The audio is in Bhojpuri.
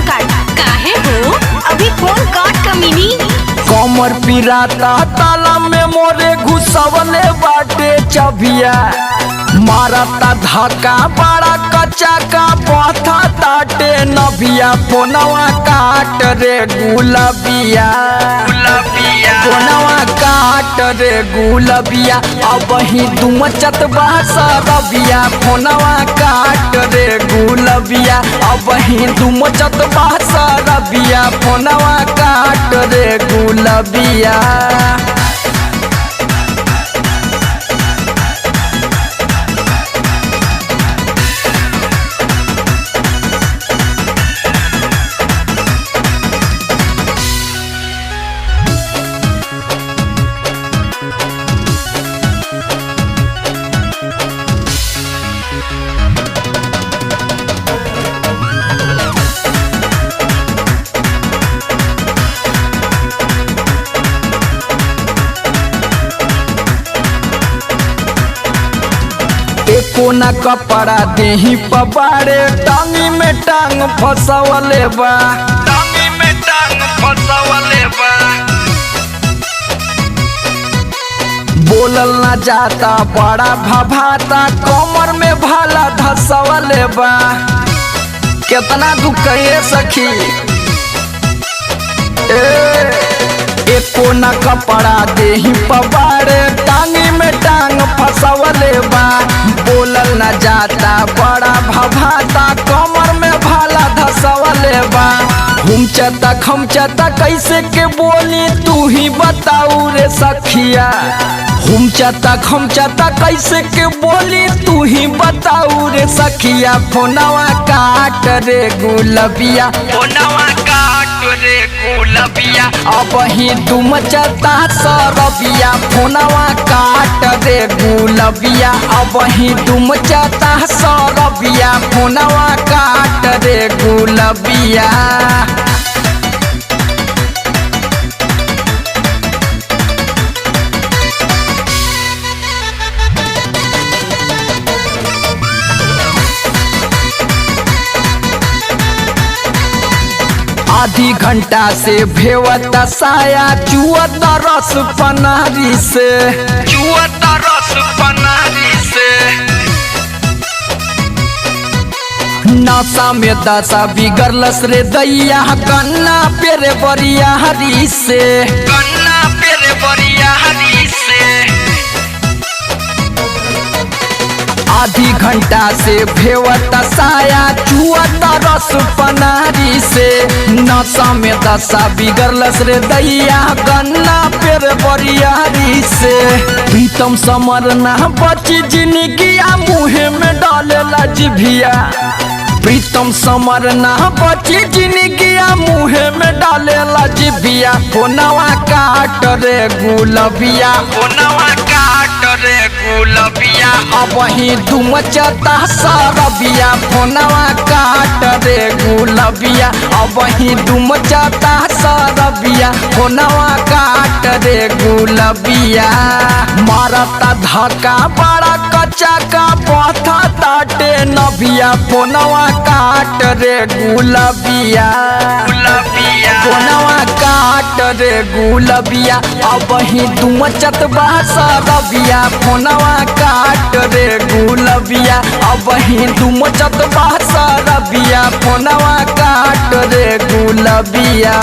फोन काट। काहे हो? अभी फोन काट कमीनी। कमर पिराता ताला में मोरे घुसवले बाटे चबिया, मारता धक्का बड़ा कच्चा का पथा ताटे नबिया। फोनवा काट रे गुलबिया, फोनवा काट रे गुलबिया, अब ही तुम चतबा सरबिया। फोनवा काट रे गुलबिया, अब ही तुम चतबा सरबिया। फोनवा काट रे गुलबिया। एको न कपड़ा देही पबारे, टांगी में टांग फसवले बा, टांगी में टांग फसवले बा। बोलल न जाता बड़ा भभाता, कमर में भाला धसवले बा। कितना दुख है सखी। एको न कपड़ा देही पबारे, टांगी में टांग फसवले बा। बोलल न जाता बड़ा भभाता, कमर में भाला धसवले बा। घुमचता खमचता कैसे के बोली तू ही बताऊ रे सखिया। घुमचता खमचता कैसे के बोली तू ही बताऊ रे सखिया। फोनवा काट रे गुलबिया, फोनवा काट रे गुलबिया, अब ही तुम चता सरबिया। फोनवा काट रे गुलबिया, अब ही तुम चता सरबिया। फोनवा काट रे गुलबिया। आधी घंटा से भेवता साया, चुअता रस पनारी से, चुअता रस पनारी से। नशा में दशा बिगड़लस रे दैया, कन्ना पेरे बरिया हरी से, कन्ना पेरे बरिया हरी से। आधी घंटा से भेवता साया, चुअता रस पनारी से। नशा में दशा बिगड़लस रे दैया, गन्ना पेर बरियारी से। प्रीतम समर ना बची जिंदगिया, मुहे में डालेला जिभिया। प्रीतम समर ना बची जिंदगिया, मुहे में डालेला जिभिया। फोनवा काट रे गुलबिया, फोनवा काट रे गुलबिया, अब ही तुम चता सरबिया। फोनवा काट रे गुलबिया, अब ही तुम चता सरबिया। फोनवा काट रे गुलबिया, मारता धक्का बड़ा कच्चा का पथा ताटे नबिया। फोनवा काट रे गुलबिया, फोनवा काट रे गुलबिया, अब ही तुम चतबा सरबिया। फोनवा काट रे गुलबिया, अब ही तुम चतबा सरबिया। फोनवा काट रे गुलबिया।